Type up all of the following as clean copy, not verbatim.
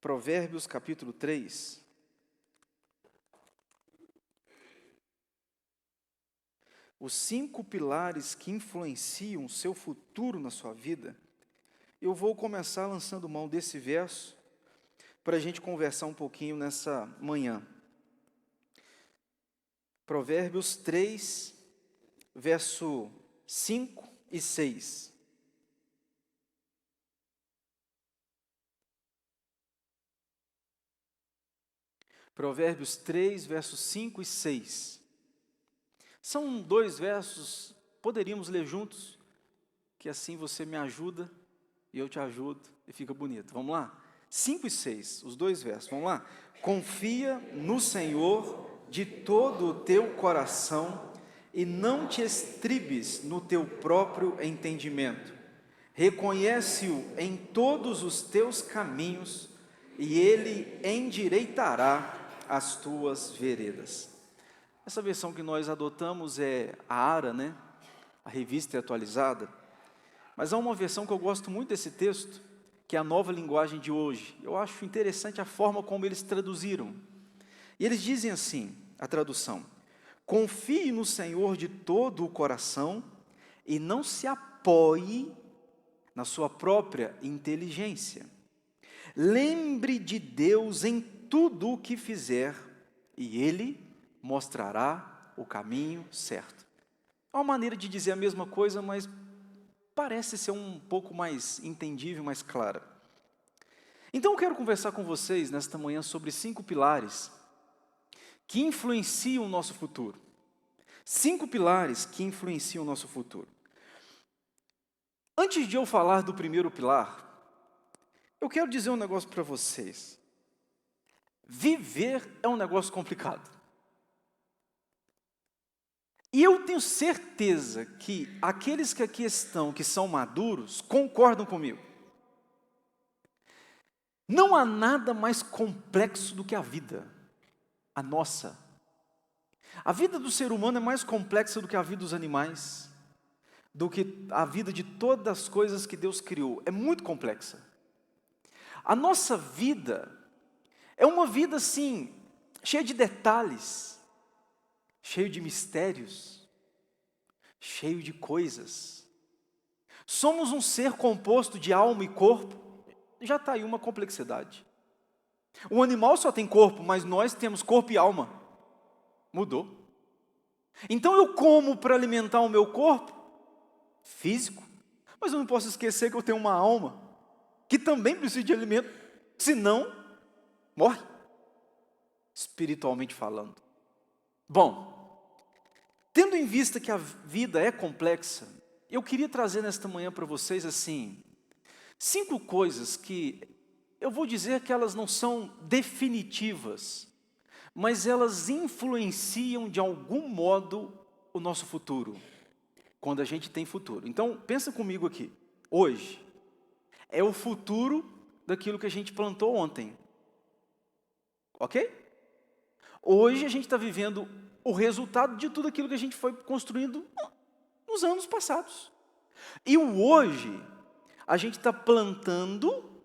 Provérbios capítulo 3. Os 5 pilares que influenciam o seu futuro na sua vida. Eu vou começar lançando mão desse verso para a gente conversar um pouquinho nessa manhã. Provérbios 3, verso 5 e 6. Provérbios 3, versos 5 e 6. São 2 versos, poderíamos ler juntos, que assim você me ajuda e eu te ajudo e fica bonito. Vamos lá? 5 e 6, os 2 versos, vamos lá? Confia no Senhor de todo o teu coração e não te estribes no teu próprio entendimento. Reconhece-o em todos os teus caminhos e ele endireitará as tuas veredas. Essa versão que nós adotamos é a ARA, né? A revista atualizada. Mas há uma versão que eu gosto muito desse texto, que é a Nova Linguagem de hoje. Eu acho interessante a forma como eles traduziram. E eles dizem assim, a tradução: confie no Senhor de todo o coração e não se apoie na sua própria inteligência. Lembre de Deus em tudo o que fizer e Ele mostrará o caminho certo. É uma maneira de dizer a mesma coisa, mas parece ser um pouco mais entendível, mais clara. Então eu quero conversar com vocês nesta manhã sobre 5 pilares que influenciam o nosso futuro. 5 pilares que influenciam o nosso futuro. Antes de eu falar do primeiro pilar, eu quero dizer um negócio para vocês. Viver é um negócio complicado. E eu tenho certeza que aqueles que aqui estão, que são maduros, concordam comigo. Não há nada mais complexo do que a vida, a nossa. A vida do ser humano é mais complexa do que a vida dos animais, do que a vida de todas as coisas que Deus criou. É muito complexa. A nossa vida é uma vida, assim, cheia de detalhes, cheio de mistérios, cheio de coisas. Somos um ser composto de alma e corpo, já está aí uma complexidade. O animal só tem corpo, mas nós temos corpo e alma. Mudou. Então eu como para alimentar o meu corpo físico, mas eu não posso esquecer que eu tenho uma alma, que também precisa de alimento, senão morre, espiritualmente falando. Bom, tendo em vista que a vida é complexa, eu queria trazer nesta manhã para vocês, assim, 5 coisas que eu vou dizer que elas não são definitivas, mas elas influenciam de algum modo o nosso futuro, quando a gente tem futuro. Então, pensa comigo aqui, hoje, é o futuro daquilo que a gente plantou ontem, ok? Hoje a gente está vivendo o resultado de tudo aquilo que a gente foi construindo nos anos passados. E o hoje, a gente está plantando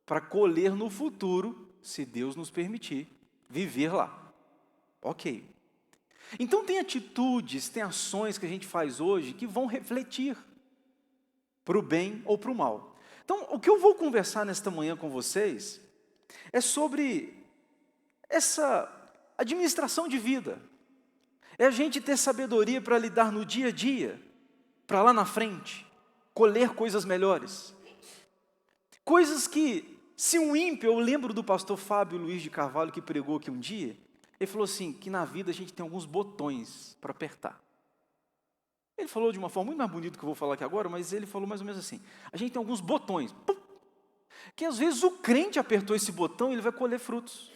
para colher no futuro, se Deus nos permitir, viver lá. Ok. Então tem atitudes, tem ações que a gente faz hoje que vão refletir para o bem ou para o mal. Então, o que eu vou conversar nesta manhã com vocês é sobre essa administração de vida. É a gente ter sabedoria para lidar no dia a dia, para lá na frente, colher coisas melhores. Coisas que, se um ímpio, eu lembro do pastor Fábio Luiz de Carvalho que pregou aqui um dia, ele falou assim, que na vida a gente tem alguns botões para apertar. Ele falou de uma forma muito mais bonita que eu vou falar aqui agora, mas ele falou mais ou menos assim, a gente tem alguns botões, pum, que às vezes o crente apertou esse botão e ele vai colher frutos.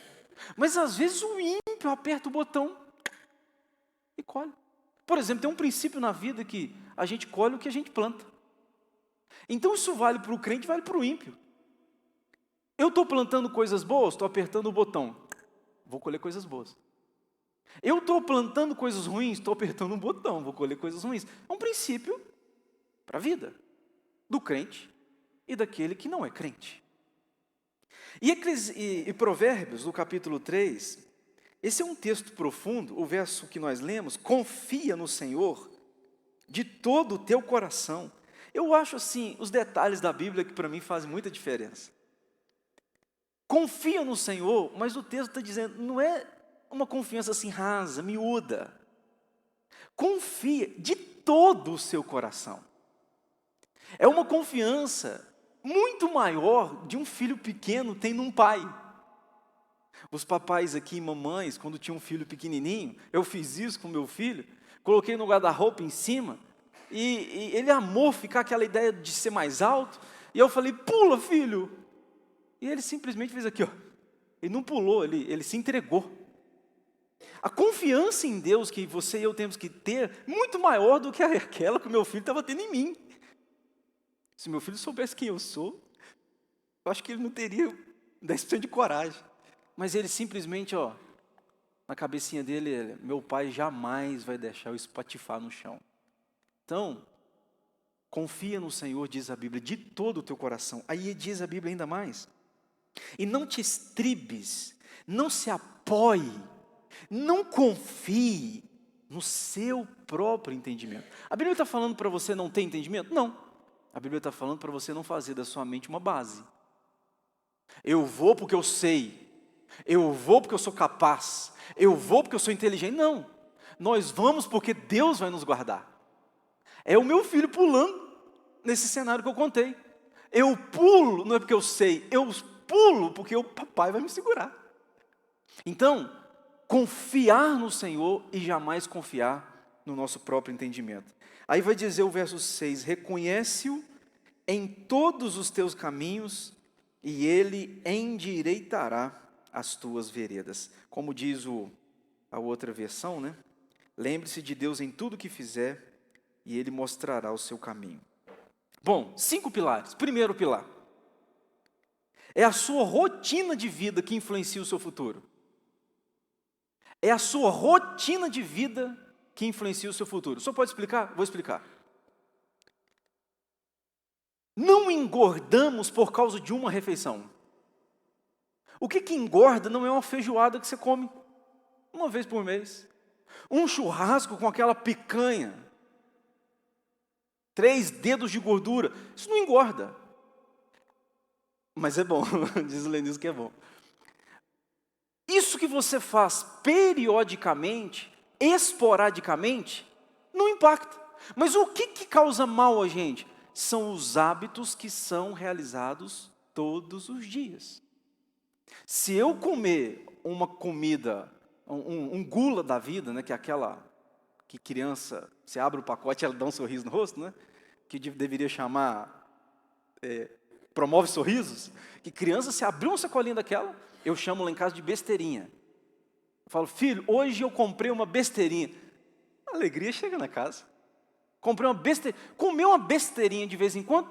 Mas às vezes o ímpio aperta o botão e colhe. Por exemplo, tem um princípio na vida que a gente colhe o que a gente planta. Então isso vale para o crente, vale para o ímpio. Eu estou plantando coisas boas, estou apertando o botão, vou colher coisas boas. Eu estou plantando coisas ruins, estou apertando um botão, vou colher coisas ruins. É um princípio para a vida, do crente e daquele que não é crente. E Provérbios, no capítulo 3, esse é um texto profundo, o verso que nós lemos: confia no Senhor de todo o teu coração. Eu acho assim, os detalhes da Bíblia que para mim fazem muita diferença. Confia no Senhor, mas o texto está dizendo, não é uma confiança assim rasa, miúda. Confia de todo o seu coração. É uma confiança muito maior de um filho pequeno tem num pai. Os papais aqui, mamães, quando tinha um filho pequenininho, eu fiz isso com meu filho, coloquei no guarda-roupa em cima, e ele amou ficar aquela ideia de ser mais alto, e eu falei, pula filho, e ele simplesmente fez aqui, ó. Ele não pulou, ele se entregou. A confiança em Deus que você e eu temos que ter, muito maior do que aquela que o meu filho estava tendo em mim. Se meu filho soubesse quem eu sou, eu acho que ele não teria 10% de coragem. Mas ele simplesmente, ó, na cabecinha dele, meu pai jamais vai deixar eu espatifar no chão. Então, confia no Senhor, diz a Bíblia, de todo o teu coração. Aí diz a Bíblia ainda mais. E não te estribes, não se apoie, não confie no seu próprio entendimento. A Bíblia está falando para você não ter entendimento? Não. A Bíblia está falando para você não fazer da sua mente uma base. Eu vou porque eu sei. Eu vou porque eu sou capaz. Eu vou porque eu sou inteligente. Não. Nós vamos porque Deus vai nos guardar. É o meu filho pulando nesse cenário que eu contei. Eu pulo, não é porque eu sei. Eu pulo porque o papai vai me segurar. Então, confiar no Senhor e jamais confiar no nosso próprio entendimento. Aí vai dizer o verso 6, reconhece-o em todos os teus caminhos e ele endireitará as tuas veredas. Como diz a outra versão, né? Lembre-se de Deus em tudo que fizer e ele mostrará o seu caminho. Bom, 5 pilares. Primeiro pilar. É a sua rotina de vida que influencia o seu futuro. É a sua rotina de vida que influencia o seu futuro. Só pode explicar? Vou explicar. Não engordamos por causa de uma refeição. O que engorda não é uma feijoada que você come uma vez por mês. Um churrasco com aquela picanha. 3 dedos de gordura. Isso não engorda. Mas é bom, diz o Lenis que é bom. Isso que você faz periodicamente, esporadicamente, não impacta. Mas o que causa mal a gente? São os hábitos que são realizados todos os dias. Se eu comer uma comida, um gula da vida, né, que é aquela que criança, você abre o pacote e ela dá um sorriso no rosto, né, que deveria chamar, promove sorrisos, que criança, se abrir uma sacolinha daquela, eu chamo lá em casa de besteirinha. Eu falo, filho, hoje eu comprei uma besteirinha. A alegria chega na casa. Comprei uma besteirinha. Comer uma besteirinha de vez em quando,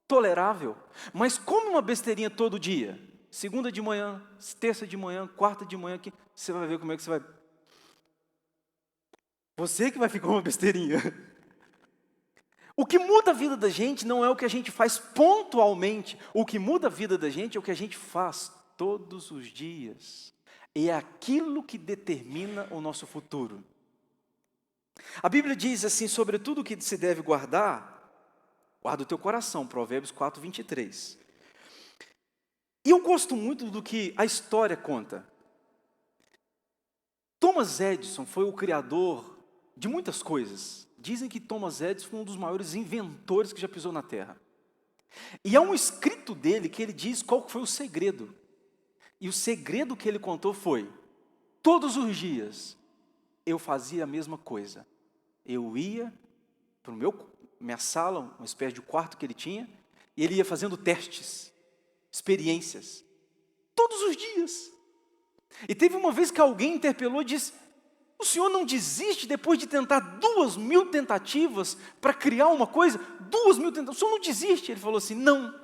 tolerável. Mas come uma besteirinha todo dia. Segunda de manhã, terça de manhã, quarta de manhã, que você vai ver como é que você vai... Você que vai ficar uma besteirinha. O que muda a vida da gente não é o que a gente faz pontualmente. O que muda a vida da gente é o que a gente faz todos os dias. E é aquilo que determina o nosso futuro. A Bíblia diz assim, sobre tudo que se deve guardar, guarda o teu coração, Provérbios 4, 23. E eu gosto muito do que a história conta. Thomas Edison foi o criador de muitas coisas. Dizem que Thomas Edison foi um dos maiores inventores que já pisou na Terra. E há um escrito dele que ele diz qual foi o segredo. E o segredo que ele contou foi, todos os dias, eu fazia a mesma coisa. Eu ia para minha sala, uma espécie de quarto que ele tinha, e ele ia fazendo testes, experiências, todos os dias. E teve uma vez que alguém interpelou e disse, o senhor não desiste depois de tentar 2.000 tentativas para criar uma coisa? 2.000 tentativas, o senhor não desiste? Ele falou assim, não,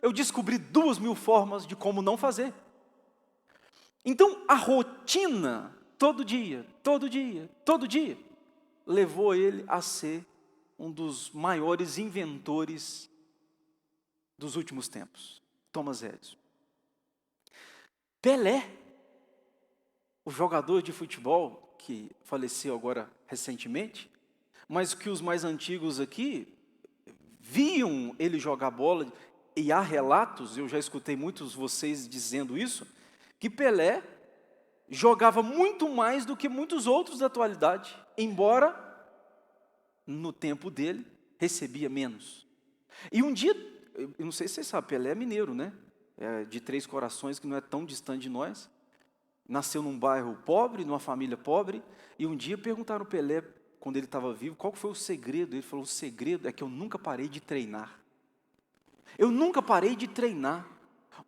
eu descobri 2.000 formas de como não fazer. Então, a rotina, todo dia, levou ele a ser um dos maiores inventores dos últimos tempos. Thomas Edison. Pelé, o jogador de futebol que faleceu agora recentemente, mas que os mais antigos aqui viam ele jogar bola, e há relatos, eu já escutei muitos de vocês dizendo isso, que Pelé jogava muito mais do que muitos outros da atualidade, embora no tempo dele recebia menos. E um dia, eu não sei se vocês sabem, Pelé é mineiro, né? É de Três Corações, que não é tão distante de nós. Nasceu num bairro pobre, numa família pobre, e um dia perguntaram ao Pelé, quando ele estava vivo, qual foi o segredo? Ele falou, o segredo é que eu nunca parei de treinar. Eu nunca parei de treinar.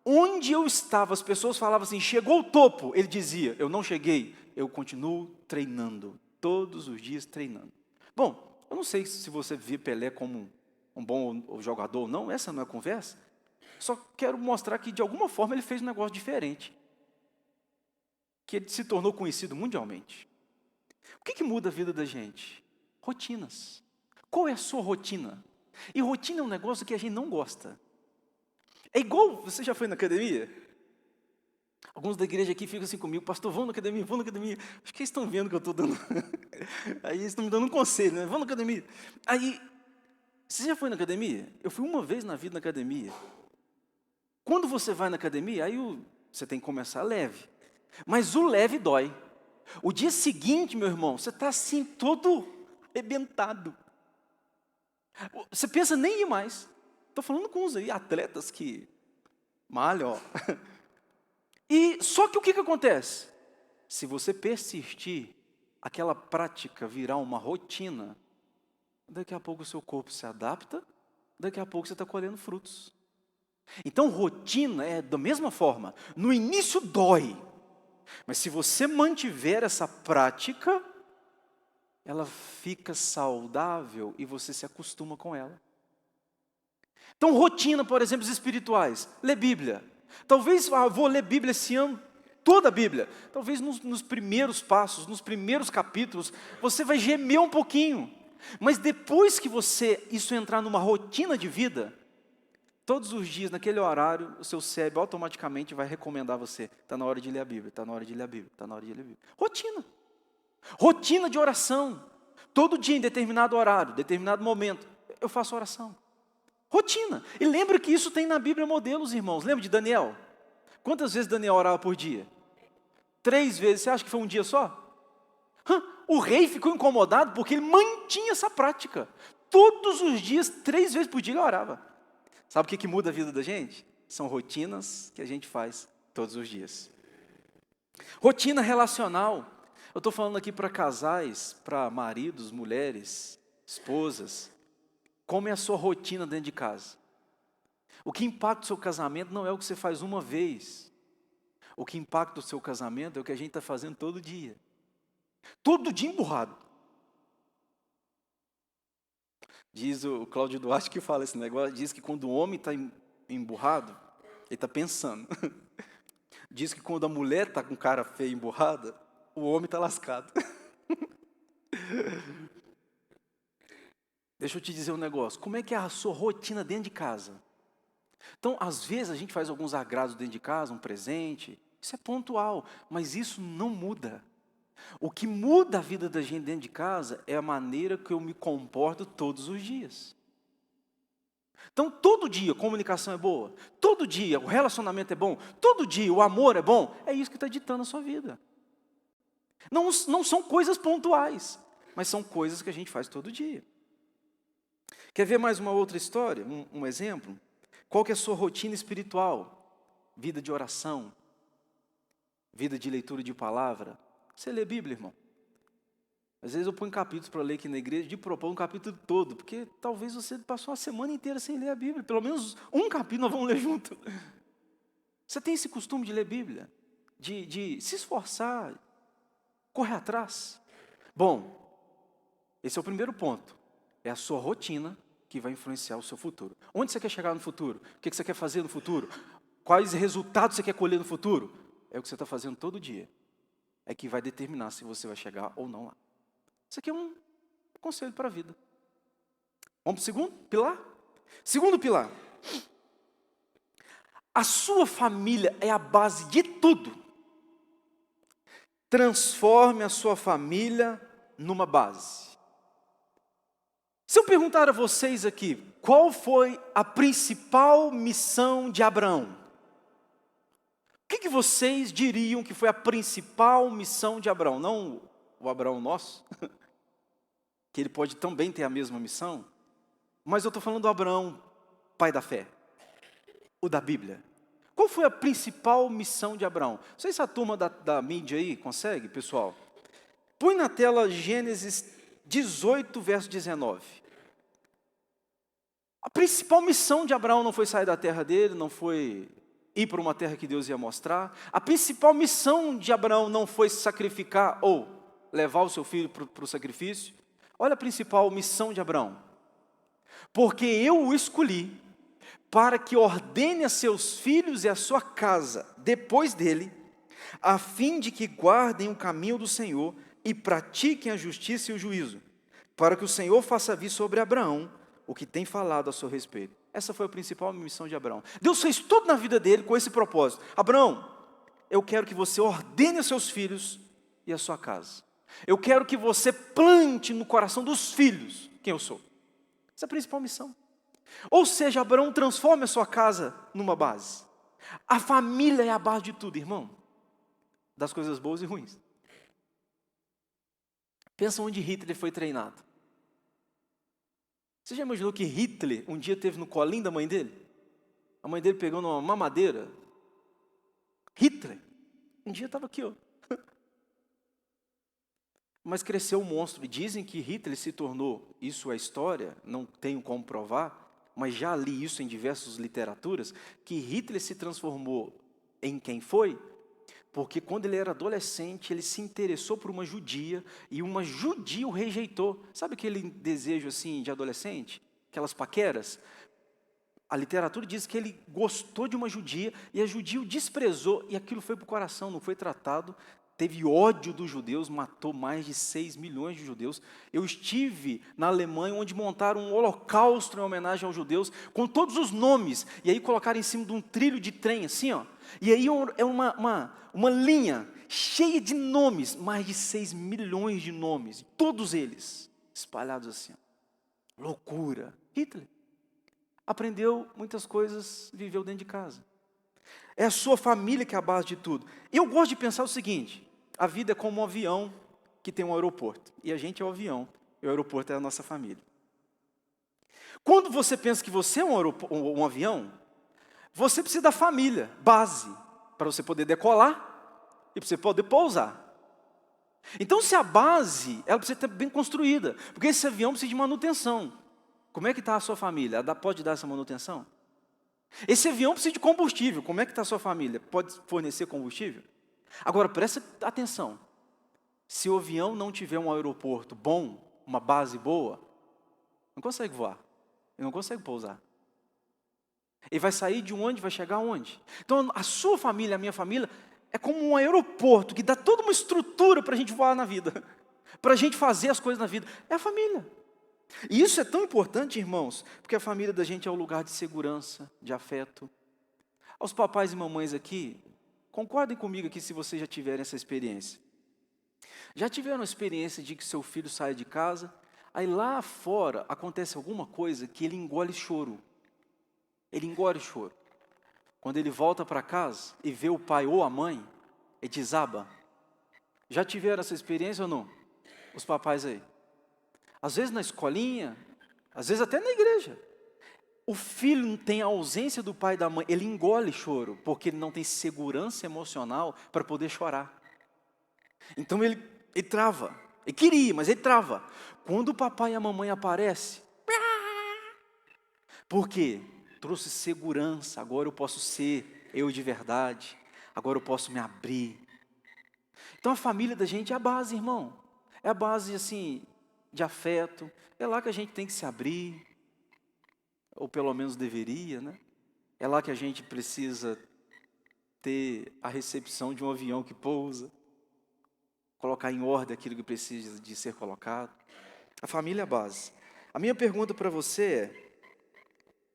Onde eu estava, as pessoas falavam assim, chegou o topo. Ele dizia, eu não cheguei, eu continuo treinando, todos os dias treinando. Bom, eu não sei se você vê Pelé como um bom jogador ou não, essa não é a conversa. Só quero mostrar que, de alguma forma, ele fez um negócio diferente. Que ele se tornou conhecido mundialmente. O que muda a vida da gente? Rotinas. Qual é a sua rotina? E rotina é um negócio que a gente não gosta. É igual, você já foi na academia? Alguns da igreja aqui ficam assim comigo, pastor, vamos na academia, vamos na academia. Acho que eles estão vendo que eu estou dando... Aí eles estão me dando um conselho, né? Vamos na academia. Aí, você já foi na academia? Eu fui uma vez na vida na academia. Quando você vai na academia, aí você tem que começar leve. Mas o leve dói. O dia seguinte, meu irmão, você está assim, todo arrebentado. Você pensa nem ir mais. Estou falando com uns aí, atletas que malham, ó. E só que o que acontece? Se você persistir, aquela prática virar uma rotina, daqui a pouco o seu corpo se adapta, daqui a pouco você está colhendo frutos. Então, rotina é da mesma forma. No início dói, mas se você mantiver essa prática, ela fica saudável e você se acostuma com ela. Então, rotina, por exemplo, espirituais. Ler Bíblia. Talvez, vou ler Bíblia esse ano, toda a Bíblia. Talvez nos primeiros passos, nos primeiros capítulos, você vai gemer um pouquinho. Mas depois que isso entrar numa rotina de vida, todos os dias, naquele horário, o seu cérebro automaticamente vai recomendar a você. Está na hora de ler a Bíblia, está na hora de ler a Bíblia, está na hora de ler a Bíblia. Rotina. Rotina de oração. Todo dia, em determinado horário, determinado momento, eu faço oração. Rotina. E lembra que isso tem na Bíblia modelos, irmãos. Lembra de Daniel? Quantas vezes Daniel orava por dia? 3 vezes. Você acha que foi um dia só? O rei ficou incomodado porque ele mantinha essa prática. Todos os dias, 3 vezes por dia ele orava. Sabe o que muda a vida da gente? São rotinas que a gente faz todos os dias. Rotina relacional. Eu estou falando aqui para casais, para maridos, mulheres, esposas. Como é a sua rotina dentro de casa? O que impacta o seu casamento não é o que você faz uma vez. O que impacta o seu casamento é o que a gente está fazendo todo dia. Todo dia emburrado. Diz o Cláudio Duarte que fala esse negócio, diz que quando o homem está emburrado, ele está pensando. Diz que quando a mulher está com cara feia e emburrada, o homem está lascado. Deixa eu te dizer um negócio, como é que é a sua rotina dentro de casa? Então, às vezes a gente faz alguns agrados dentro de casa, um presente, isso é pontual, mas isso não muda. O que muda a vida da gente dentro de casa é a maneira que eu me comporto todos os dias. Então, todo dia a comunicação é boa, todo dia o relacionamento é bom, todo dia o amor é bom, é isso que está ditando a sua vida. Não são coisas pontuais, mas são coisas que a gente faz todo dia. Quer ver mais uma outra história, um exemplo? Qual que é a sua rotina espiritual? Vida de oração, vida de leitura de palavra. Você lê Bíblia, irmão? Às vezes eu ponho capítulos para ler aqui na igreja, de propor um capítulo todo, porque talvez você passou a semana inteira sem ler a Bíblia. Pelo menos um capítulo nós vamos ler junto. Você tem esse costume de ler Bíblia? De se esforçar, correr atrás? Bom, esse é o primeiro ponto. É a sua rotina que vai influenciar o seu futuro. Onde você quer chegar no futuro? O que você quer fazer no futuro? Quais resultados você quer colher no futuro? É o que você está fazendo todo dia. É que vai determinar se você vai chegar ou não lá. Isso aqui é um conselho para a vida. Vamos para o segundo pilar? Segundo pilar. A sua família é a base de tudo. Transforme a sua família numa base. Se eu perguntar a vocês aqui, qual foi a principal missão de Abraão? O que vocês diriam que foi a principal missão de Abraão? Não o Abraão nosso, que ele pode também ter a mesma missão, mas eu estou falando do Abraão, pai da fé, o da Bíblia. Qual foi a principal missão de Abraão? Não sei se a turma da mídia aí consegue, pessoal. Põe na tela Gênesis 18, verso 19. A principal missão de Abraão não foi sair da terra dele, não foi ir para uma terra que Deus ia mostrar. A principal missão de Abraão não foi sacrificar ou levar o seu filho para o sacrifício. Olha a principal missão de Abraão. Porque eu o escolhi para que ordene a seus filhos e a sua casa depois dele, a fim de que guardem o caminho do Senhor e pratiquem a justiça e o juízo, para que o Senhor faça vir sobre Abraão o que tem falado a seu respeito. Essa foi a principal missão de Abraão. Deus fez tudo na vida dele com esse propósito. Abraão, eu quero que você ordene a seus filhos e a sua casa. Eu quero que você plante no coração dos filhos quem eu sou. Essa é a principal missão. Ou seja, Abraão transforma a sua casa numa base. A família é a base de tudo, irmão. Das coisas boas e ruins. Pensa onde Hitler foi treinado. Você já imaginou que Hitler um dia teve no colinho da mãe dele? A mãe dele pegando uma mamadeira. Hitler, um dia estava aqui, ó. Mas cresceu um monstro. E dizem que Hitler se tornou, isso é história, não tenho como provar, mas já li isso em diversas literaturas, que Hitler se transformou em quem foi, porque quando ele era adolescente, ele se interessou por uma judia, e uma judia o rejeitou. Sabe aquele desejo assim de adolescente? Aquelas paqueras? A literatura diz que ele gostou de uma judia, e a judia o desprezou, e aquilo foi para o coração, não foi tratado. Teve ódio dos judeus, matou mais de 6 milhões de judeus. Eu estive na Alemanha, onde montaram um holocausto em homenagem aos judeus, com todos os nomes, e aí colocaram em cima de um trilho de trem, assim, ó. E aí é uma linha cheia de nomes, mais de 6 milhões de nomes, todos eles espalhados assim, ó. Loucura. Hitler aprendeu muitas coisas, viveu dentro de casa. É a sua família que é a base de tudo. Eu gosto de pensar o seguinte: a vida é como um avião que tem um aeroporto. E a gente é o avião, e o aeroporto é a nossa família. Quando você pensa que você é um avião, você precisa da família, base, para você poder decolar e para você poder pousar. Então, se a base, ela precisa estar bem construída, porque esse avião precisa de manutenção. Como é que está a sua família? Ela pode dar essa manutenção? Esse avião precisa de combustível. Como é que está a sua família? Pode fornecer combustível? Agora, presta atenção. Se o avião não tiver um aeroporto bom, uma base boa, não consegue voar. Ele não consegue pousar. Ele vai sair de onde? Vai chegar aonde? Então, a sua família, a minha família, é como um aeroporto que dá toda uma estrutura para a gente voar na vida. Para a gente fazer as coisas na vida. É a família. E isso é tão importante, irmãos, porque a família da gente é o lugar de segurança, de afeto. Aos papais e mamães aqui, concordem comigo aqui se vocês já tiverem essa experiência. Já tiveram a experiência de que seu filho sai de casa, aí lá fora acontece alguma coisa que ele engole choro. Ele engole choro. Quando ele volta para casa e vê o pai ou a mãe, ele desaba. Já tiveram essa experiência ou não? Os papais aí. Às vezes na escolinha, às vezes até na igreja. O filho não tem a ausência do pai e da mãe, ele engole choro, porque ele não tem segurança emocional para poder chorar. Então ele trava. Ele queria, mas ele trava. Quando o papai e a mamãe aparecem, por quê? Trouxe segurança, agora eu posso ser eu de verdade, agora eu posso me abrir. Então a família da gente é a base, irmão. É a base, assim, de afeto. É lá que a gente tem que se abrir, ou pelo menos deveria, né? É lá que a gente precisa ter a recepção de um avião que pousa, colocar em ordem aquilo que precisa de ser colocado. A família é a base. A minha pergunta para você é: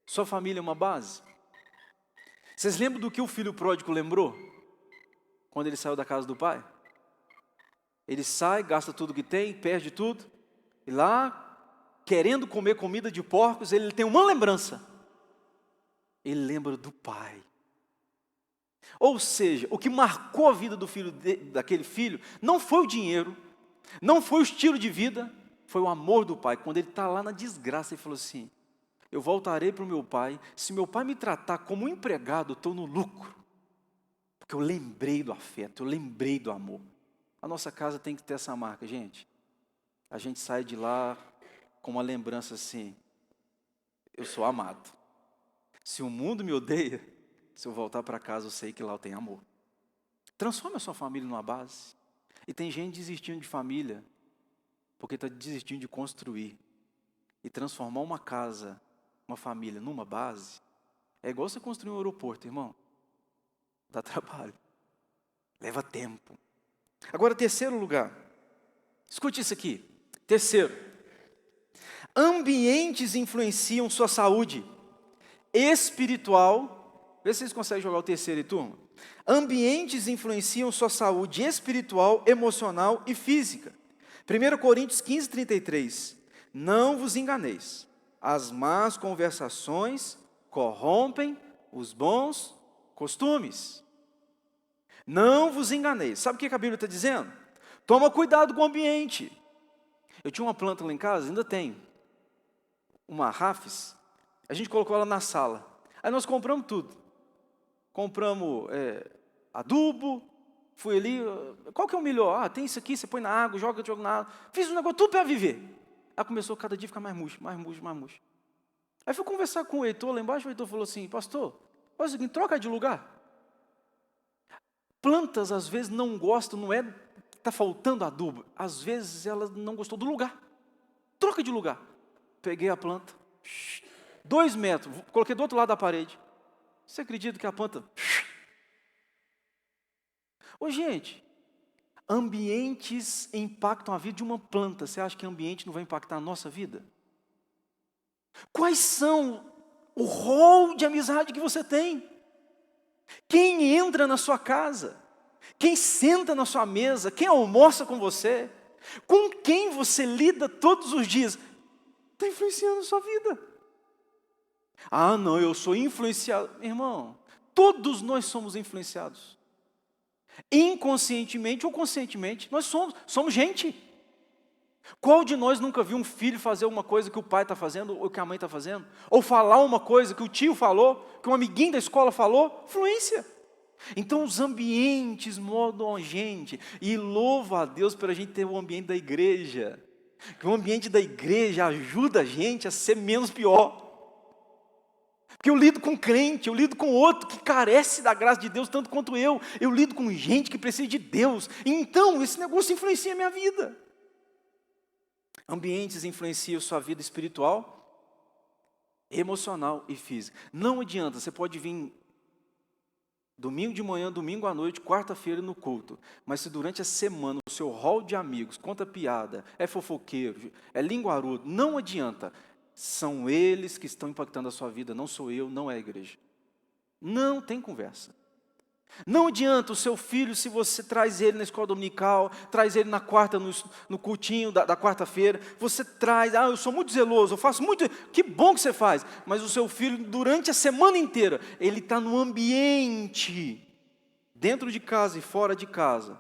sua família é uma base? Vocês lembram do que o filho pródigo lembrou? Quando ele saiu da casa do pai? Ele sai, gasta tudo que tem, perde tudo. E lá, querendo comer comida de porcos, ele tem uma lembrança. Ele lembra do pai. Ou seja, o que marcou a vida do filho daquele filho não foi o dinheiro, não foi o estilo de vida, foi o amor do pai. Quando ele está lá na desgraça, ele falou assim: eu voltarei para o meu pai, se meu pai me tratar como um empregado, eu estou no lucro. Porque eu lembrei do afeto, eu lembrei do amor. A nossa casa tem que ter essa marca, gente. A gente sai de lá com uma lembrança assim: eu sou amado. Se o mundo me odeia, se eu voltar para casa, eu sei que lá eu tenho amor. Transforme a sua família numa base. E tem gente desistindo de família, porque está desistindo de construir. E transformar uma casa, uma família, numa base, é igual você construir um aeroporto, irmão. Dá trabalho. Leva tempo. Agora, terceiro lugar. Escute isso aqui. Terceiro. Ambientes influenciam sua saúde espiritual. Vê se vocês conseguem jogar o terceiro aí, turma. Ambientes influenciam sua saúde espiritual, emocional e física. 1 Coríntios 15, 33. Não vos enganeis. As más conversações corrompem os bons costumes. Não vos enganeis. Sabe o que a Bíblia está dizendo? Toma cuidado com o ambiente. Eu tinha uma planta lá em casa, ainda tenho. Uma rafis. A gente colocou ela na sala. Aí nós compramos tudo. Compramos adubo. Fui ali. Qual que é o melhor? Ah, tem isso aqui, você põe na água, joga na água. Fiz um negócio tudo para viver. Aí começou cada dia a ficar mais murcho, mais murcho, mais murcho. Aí fui conversar com o Heitor lá embaixo. O Heitor falou assim: pastor, faz o seguinte, troca de lugar. Plantas às vezes não gostam, não é que está faltando adubo. Às vezes ela não gostou do lugar. Troca de lugar. Peguei a planta, 2 metros, coloquei do outro lado da parede. Você acredita que a planta... Ô gente, ambientes impactam a vida de uma planta. Você acha que ambiente não vai impactar a nossa vida? Quais são o rol de amizade que você tem? Quem entra na sua casa? Quem senta na sua mesa? Quem almoça com você? Com quem você lida todos os dias? Está influenciando a sua vida. Ah, não, eu sou influenciado. Irmão, todos nós somos influenciados. Inconscientemente ou conscientemente, nós somos gente. Qual de nós nunca viu um filho fazer uma coisa que o pai está fazendo ou que a mãe está fazendo? Ou falar uma coisa que o tio falou, que um amiguinho da escola falou? Influência. Então os ambientes moldam a gente. E louva a Deus para a gente ter o ambiente da igreja. Que o ambiente da igreja ajuda a gente a ser menos pior. Porque eu lido com crente, eu lido com outro que carece da graça de Deus tanto quanto eu. Eu lido com gente que precisa de Deus. Então esse negócio influencia a minha vida. Ambientes influenciam sua vida espiritual, emocional e física. Não adianta, você pode vir domingo de manhã, domingo à noite, quarta-feira no culto. Mas se durante a semana o seu rol de amigos conta piada, é fofoqueiro, é linguarudo, não adianta. São eles que estão impactando a sua vida, não sou eu, não é a igreja. Não tem conversa. Não adianta o seu filho, se você traz ele na escola dominical, traz ele na quarta, no cultinho da quarta-feira, você traz, eu sou muito zeloso, eu faço muito, que bom que você faz, mas o seu filho, durante a semana inteira, ele está no ambiente, dentro de casa e fora de casa,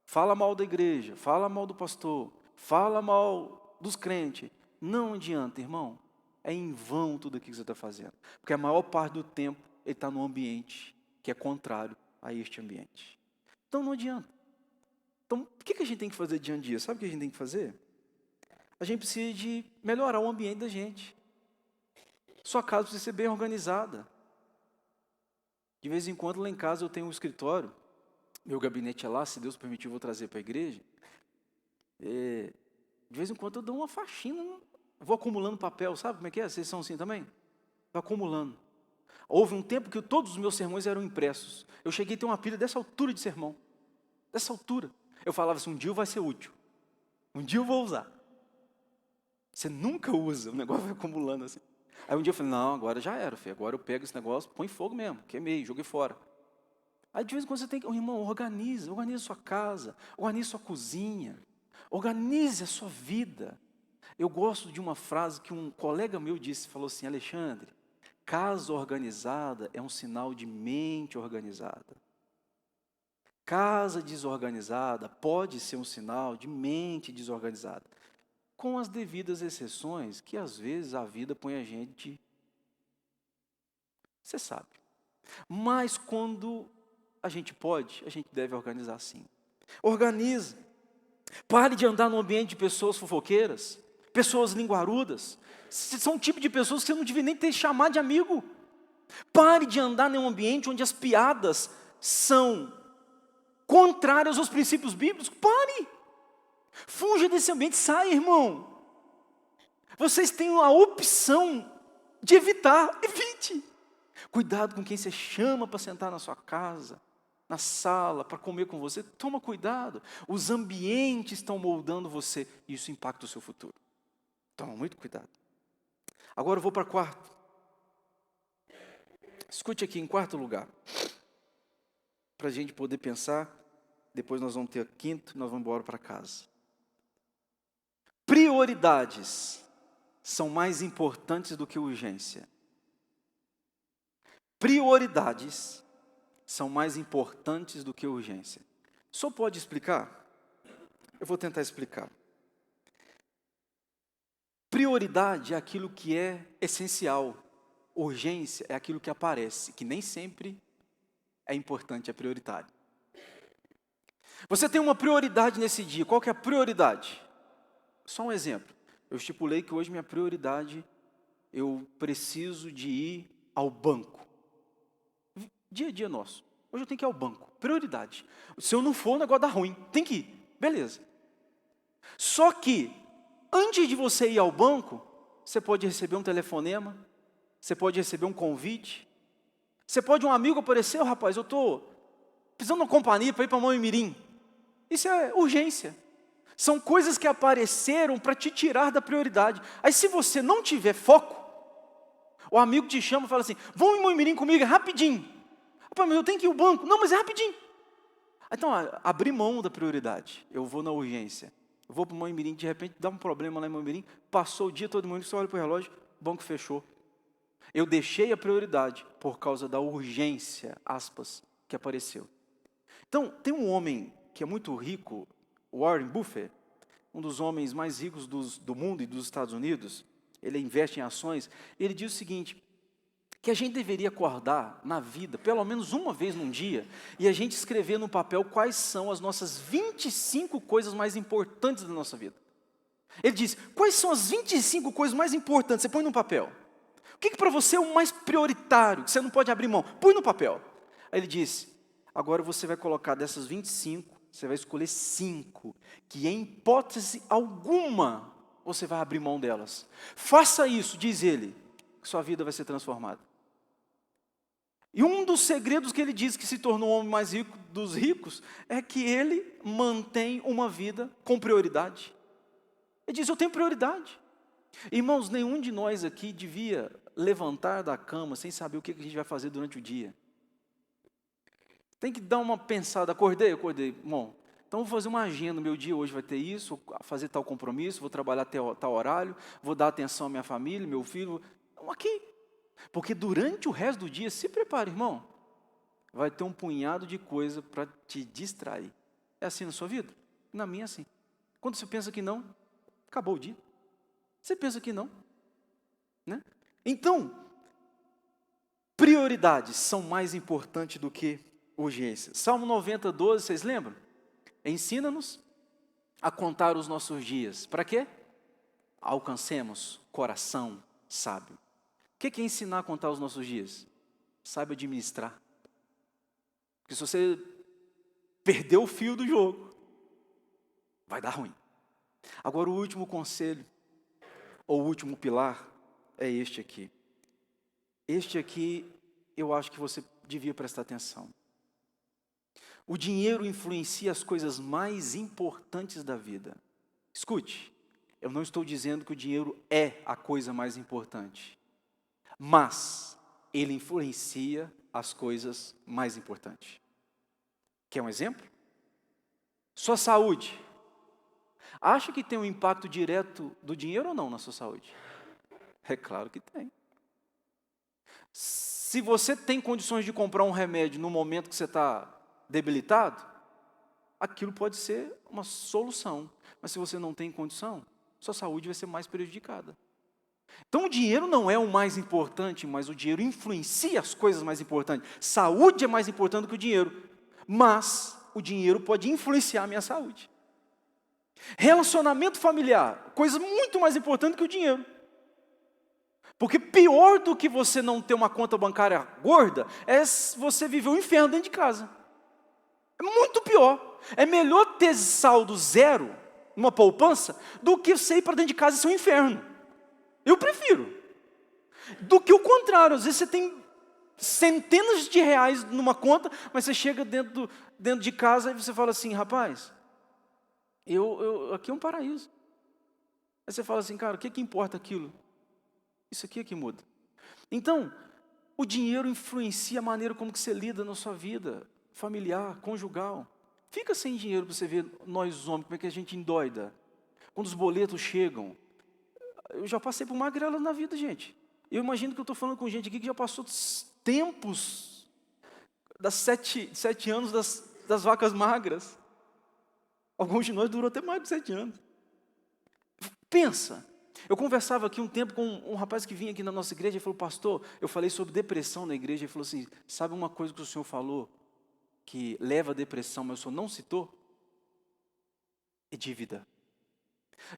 fala mal da igreja, fala mal do pastor, fala mal dos crentes, não adianta, irmão, é em vão tudo aquilo que você está fazendo, porque a maior parte do tempo ele está no ambiente que é contrário a este ambiente. Então não adianta. Então o que a gente tem que fazer dia a dia? Sabe o que a gente tem que fazer? A gente precisa de melhorar o ambiente da gente. Sua casa precisa ser bem organizada. De vez em quando lá em casa eu tenho um escritório, meu gabinete é lá, se Deus permitir eu vou trazer para a igreja. De vez em quando eu dou uma faxina, vou acumulando papel, sabe como é que é? Vocês são assim também? Vou acumulando. Houve um tempo que todos os meus sermões eram impressos. Eu cheguei a ter uma pilha dessa altura de sermão. Dessa altura. Eu falava assim, um dia vai ser útil. Um dia eu vou usar. Você nunca usa, o negócio vai acumulando assim. Aí um dia eu falei, não, agora já era, filho. Agora eu pego esse negócio, põe fogo mesmo, queimei, joguei fora. Aí de vez em quando você tem que, irmão, organize a sua casa, organize a sua cozinha, organize a sua vida. Eu gosto de uma frase que um colega meu disse, falou assim, Alexandre, casa organizada é um sinal de mente organizada. Casa desorganizada pode ser um sinal de mente desorganizada. Com as devidas exceções que às vezes a vida põe a gente, você sabe. Mas quando a gente pode, a gente deve organizar sim. Organize. Pare de andar num ambiente de pessoas fofoqueiras, pessoas linguarudas. São um tipo de pessoas que você não devia nem ter chamado de amigo. Pare de andar num ambiente onde as piadas são contrárias aos princípios bíblicos. Pare. Fuja desse ambiente, saia, irmão. Vocês têm a opção de evitar, evite. Cuidado com quem você chama para sentar na sua casa, na sala, para comer com você. Toma cuidado. Os ambientes estão moldando você e isso impacta o seu futuro. Toma muito cuidado. Agora eu vou para quarto. Escute aqui, em quarto lugar. Para a gente poder pensar, depois nós vamos ter quinto, nós vamos embora para casa. Prioridades são mais importantes do que urgência. Prioridades são mais importantes do que urgência. Só pode explicar? Eu vou tentar explicar. Prioridade é aquilo que é essencial. Urgência é aquilo que aparece, que nem sempre é importante, é prioritário. Você tem uma prioridade nesse dia. Qual que é a prioridade? Só um exemplo. Eu estipulei que hoje minha prioridade, eu preciso de ir ao banco. Dia a dia nosso. Hoje eu tenho que ir ao banco. Prioridade. Se eu não for, o negócio dá ruim. Tem que ir. Beleza. Só que, antes de você ir ao banco, você pode receber um telefonema, você pode receber um convite, você pode um amigo aparecer, rapaz, eu estou precisando de uma companhia para ir para Moimirim. Isso é urgência. São coisas que apareceram para te tirar da prioridade. Aí se você não tiver foco, o amigo te chama e fala assim, vamos em Moimirim comigo, é rapidinho. Rapaz, mas eu tenho que ir ao banco. Não, mas é rapidinho. Então, abri mão da prioridade. Eu vou na urgência. Eu vou para o Moimirim, de repente dá um problema lá em Moimirim, passou o dia todo mundo, você olha para o relógio, o banco fechou. Eu deixei a prioridade por causa da urgência, aspas, que apareceu. Então, tem um homem que é muito rico, Warren Buffett, um dos homens mais ricos do mundo e dos Estados Unidos, ele investe em ações, ele diz o seguinte, que a gente deveria acordar na vida, pelo menos uma vez num dia, e a gente escrever no papel quais são as nossas 25 coisas mais importantes da nossa vida. Ele diz, quais são as 25 coisas mais importantes? Você põe no papel. O que para você é o mais prioritário, que você não pode abrir mão? Põe no papel. Aí ele disse, agora você vai colocar dessas 25, você vai escolher 5, que em hipótese alguma, você vai abrir mão delas. Faça isso, diz ele, que sua vida vai ser transformada. E um dos segredos que ele diz que se tornou o homem mais rico dos ricos, é que ele mantém uma vida com prioridade. Ele diz, eu tenho prioridade. Irmãos, nenhum de nós aqui devia levantar da cama sem saber o que a gente vai fazer durante o dia. Tem que dar uma pensada, acordei, irmão, então vou fazer uma agenda, no meu dia hoje vai ter isso, vou fazer tal compromisso, vou trabalhar até tal horário, vou dar atenção à minha família, meu filho, aqui. Porque durante o resto do dia, se prepare, irmão, vai ter um punhado de coisa para te distrair. É assim na sua vida? Na minha é assim. Quando você pensa que não, acabou o dia. Você pensa que não, né? Então, prioridades são mais importantes do que urgências. Salmo 90, 12, vocês lembram? Ensina-nos a contar os nossos dias. Para quê? Alcancemos coração sábio. O que é ensinar a contar os nossos dias? Saiba administrar. Porque se você perder o fio do jogo, vai dar ruim. Agora o último conselho, ou o último pilar, é este aqui. Este aqui, eu acho que você devia prestar atenção. O dinheiro influencia as coisas mais importantes da vida. Escute, eu não estou dizendo que o dinheiro é a coisa mais importante. mas ele influencia as coisas mais importantes. Quer um exemplo? Sua saúde. Acha que tem um impacto direto do dinheiro ou não na sua saúde? É claro que tem. Se você tem condições de comprar um remédio no momento que você está debilitado, aquilo pode ser uma solução. Mas se você não tem condição, sua saúde vai ser mais prejudicada. Então o dinheiro não é o mais importante, mas o dinheiro influencia as coisas mais importantes. Saúde é mais importante do que o dinheiro, mas o dinheiro pode influenciar a minha saúde. Relacionamento familiar, coisa muito mais importante que o dinheiro. Porque pior do que você não ter uma conta bancária gorda, é você viver um inferno dentro de casa. É muito pior. É melhor ter saldo zero, uma poupança, do que você ir para dentro de casa e ser um inferno. Eu prefiro. Do que o contrário. Às vezes você tem centenas de reais numa conta, mas você chega dentro de casa e você fala assim, rapaz, aqui é um paraíso. Aí você fala assim, cara, o que importa aquilo? Isso aqui é que muda. Então, o dinheiro influencia a maneira como que você lida na sua vida familiar, conjugal. Fica sem dinheiro para você ver nós homens, como é que a gente endoida. Quando os boletos chegam. Eu já passei por magrela na vida, gente. Eu imagino que eu estou falando com gente aqui que já passou tempos, das 7 anos das vacas magras. Alguns de nós durou até mais de 7 anos. Pensa. Eu conversava aqui um tempo com um rapaz que vinha aqui na nossa igreja e falou, pastor, eu falei sobre depressão na igreja, ele falou assim, sabe uma coisa que o senhor falou, que leva à depressão, mas o senhor não citou? É dívida.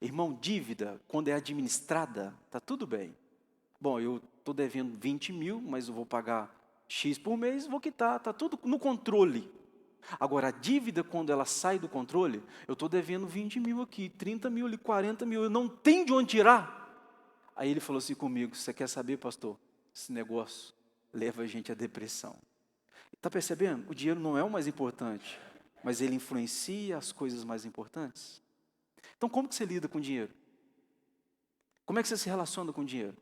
Irmão, dívida, quando é administrada, está tudo bem. Bom, eu estou devendo 20 mil, mas eu vou pagar X por mês, vou quitar, está tudo no controle. Agora, a dívida, quando ela sai do controle, eu estou devendo 20 mil aqui, 30 mil ali, 40 mil, eu não tenho de onde tirar. Aí ele falou assim comigo, você quer saber, pastor? Esse negócio leva a gente à depressão. Está percebendo? O dinheiro não é o mais importante, mas ele influencia as coisas mais importantes. Então, como que você lida com o dinheiro? Como é que você se relaciona com o dinheiro?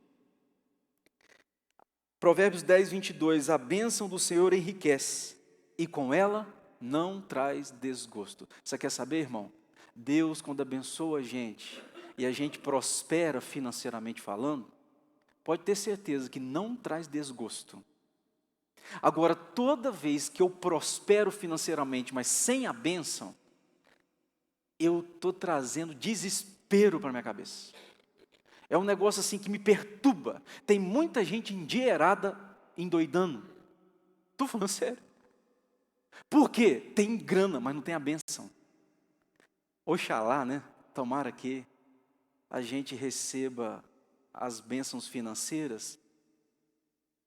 Provérbios 10, 22, a bênção do Senhor enriquece, e com ela não traz desgosto. Você quer saber, irmão? Deus, quando abençoa a gente, e a gente prospera financeiramente falando, pode ter certeza que não traz desgosto. Agora, toda vez que eu prospero financeiramente, mas sem a bênção, eu estou trazendo desespero para a minha cabeça. É um negócio assim que me perturba. Tem muita gente endinheirada, endoidando. Estou falando sério. Por quê? Tem grana, mas não tem a bênção. Oxalá, né? Tomara que a gente receba as bênçãos financeiras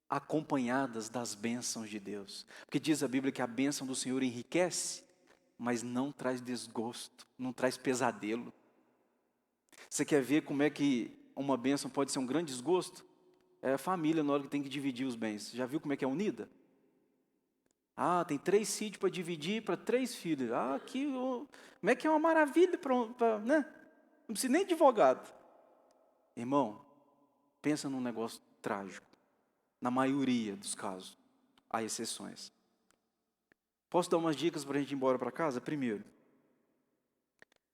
acompanhadas das bênçãos de Deus. Porque diz a Bíblia que a bênção do Senhor enriquece, mas não traz desgosto, não traz pesadelo. Você quer ver como é que uma bênção pode ser um grande desgosto? É a família na hora que tem que dividir os bens. Já viu como é que é unida? Ah, tem 3 sítios para dividir para 3 filhos. Ah, aqui, como é que é uma maravilha, né? Não precisa nem de advogado. Irmão, pensa num negócio trágico. Na maioria dos casos, há exceções. Posso dar umas dicas para a gente ir embora para casa? Primeiro,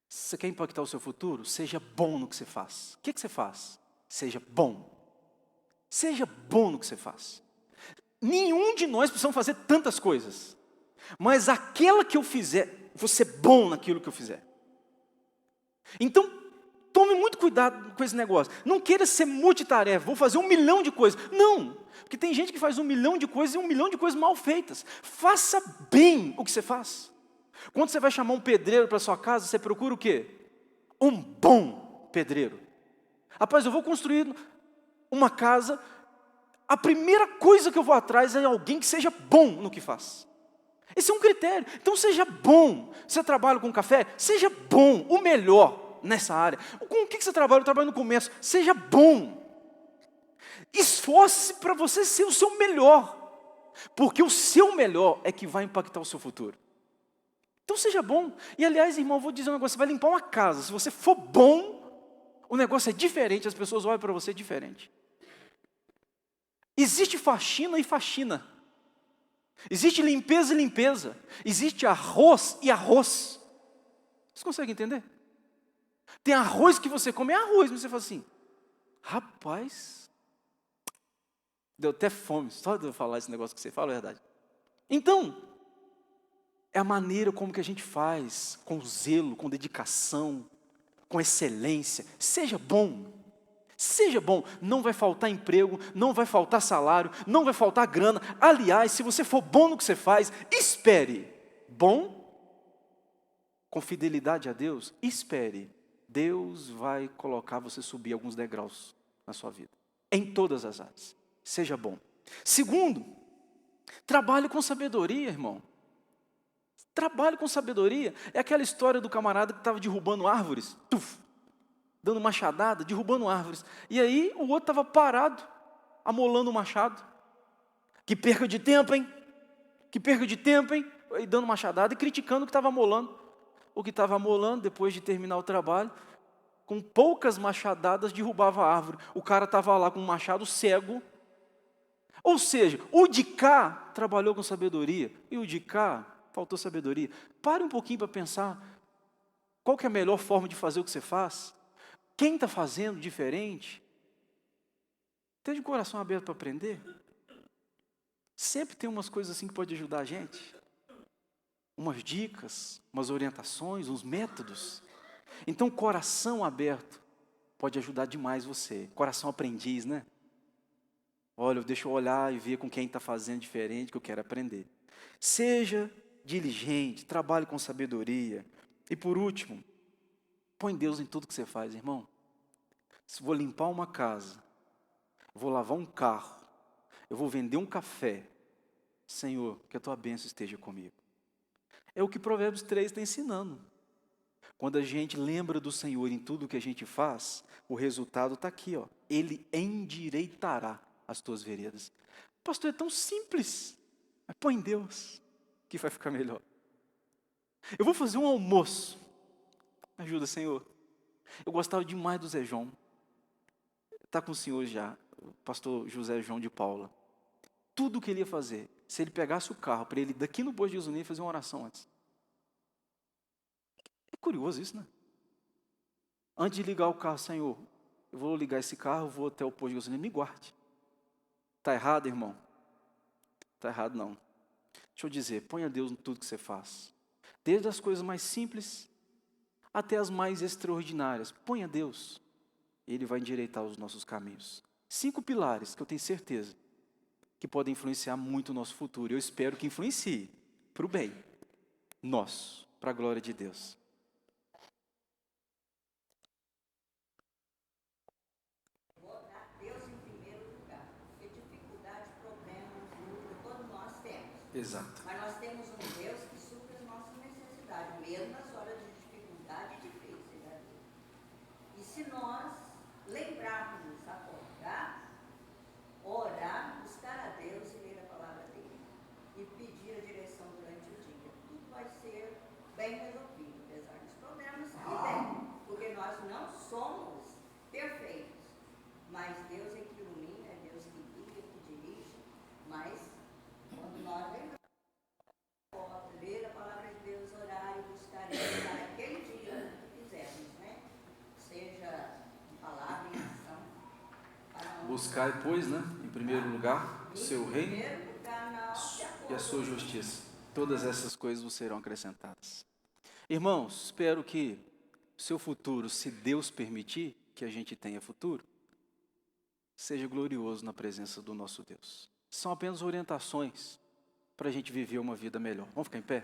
se você quer impactar o seu futuro, seja bom no que você faz. O que você faz? Seja bom. Seja bom no que você faz. Nenhum de nós precisamos fazer tantas coisas. Mas aquela que eu fizer, vou ser bom naquilo que eu fizer. Então, tome muito cuidado com esse negócio. Não queira ser multitarefa, vou fazer 1 milhão de coisas. Não, porque tem gente que faz 1 milhão de coisas e 1 milhão de coisas mal feitas. Faça bem o que você faz. Quando você vai chamar um pedreiro para sua casa, você procura o quê? Um bom pedreiro. Rapaz, eu vou construir uma casa, a primeira coisa que eu vou atrás é alguém que seja bom no que faz. Esse é um critério. Então seja bom. Você trabalha com café? Seja bom, o melhor nessa área. Com o que você trabalha? Eu trabalho no comércio. Seja bom. Esforce-se para você ser o seu melhor. Porque o seu melhor é que vai impactar o seu futuro. Então seja bom. E aliás, irmão, eu vou dizer um negócio. Você vai limpar uma casa. Se você for bom, o negócio é diferente. As pessoas olham para você diferente. Existe faxina e faxina. Existe limpeza e limpeza. Existe arroz e arroz. Você consegue entender? Tem arroz que você come, é arroz, mas você fala assim, rapaz, deu até fome, só de eu falar esse negócio que você fala, é verdade. Então, é a maneira como que a gente faz, com zelo, com dedicação, com excelência. Seja bom, não vai faltar emprego, não vai faltar salário, não vai faltar grana. Aliás, se você for bom no que você faz, espere. Bom, com fidelidade a Deus, espere. Deus vai colocar você subir alguns degraus na sua vida, em todas as áreas. Seja bom. Segundo, trabalhe com sabedoria, irmão. Trabalhe com sabedoria. É aquela história do camarada que estava derrubando árvores, dando machadada, derrubando árvores. E aí o outro estava parado, amolando o machado. Que perca de tempo, hein? Que perca de tempo, hein? E dando machadada e criticando o que estava amolando. O que estava amolando, depois de terminar o trabalho, com poucas machadadas derrubava a árvore. O cara estava lá com um machado cego. Ou seja, o de cá trabalhou com sabedoria e o de cá faltou sabedoria. Pare um pouquinho para pensar. Qual que é a melhor forma de fazer o que você faz? Quem está fazendo diferente? Esteja de coração aberto para aprender. Sempre tem umas coisas assim que pode ajudar a gente. Umas dicas, umas orientações, uns métodos. Então, coração aberto pode ajudar demais você. Coração aprendiz, né? Olha, deixa eu olhar e ver com quem está fazendo diferente, que eu quero aprender. Seja diligente, trabalhe com sabedoria. E por último, põe Deus em tudo que você faz, irmão. Se vou limpar uma casa, vou lavar um carro, eu vou vender um café, Senhor, que a tua bênção esteja comigo. É o que Provérbios 3 está ensinando. Quando a gente lembra do Senhor em tudo que a gente faz, o resultado está aqui, ó. Ele endireitará as tuas veredas. Pastor, é tão simples. Mas põe Deus, que vai ficar melhor. Eu vou fazer um almoço. Ajuda, Senhor. Eu gostava demais do Zé João. Está com o Senhor já, o pastor José João de Paula. Tudo o que ele ia fazer, se ele pegasse o carro para ele daqui no posto de gasolina fazer uma oração antes. É curioso isso, né? Antes de ligar o carro, Senhor, eu vou ligar esse carro, vou até o posto de gasolina, me guarde. Está errado, irmão? Está errado não. Deixa eu dizer, ponha Deus em tudo que você faz. Desde as coisas mais simples até as mais extraordinárias. Ponha Deus. Ele vai endireitar os nossos caminhos. 5 pilares que eu tenho certeza que podem influenciar muito o nosso futuro. Eu espero que influencie para o bem nosso, para a glória de Deus. Deus em primeiro lugar, porque dificuldade, problemas, luta, todos nós temos. Exato. Mas nós temos um Deus que supre as nossas necessidades, mesmo nas horas de dificuldade e difíceis da vida. E se nós lembrarmos disso, acordar, orar, buscar a Deus e ler a palavra dele, e pedir a direção durante o dia, tudo vai ser bem resolvido, apesar dos problemas que tem, porque nós não somos perfeitos. Mas Deus é que ilumina, é Deus que guia, que dirige. Mas, quando nós lembramos, ler a palavra de Deus, orar e buscar Ele para aquele dia que fizermos, né? Seja em palavra, em ação. Buscar, pois, né, em primeiro lugar, o seu reino e a sua justiça. justiça. Todas essas coisas vos serão acrescentadas. Irmãos, espero que o seu futuro, se Deus permitir que a gente tenha futuro, seja glorioso na presença do nosso Deus. São apenas orientações para a gente viver uma vida melhor. Vamos ficar em pé?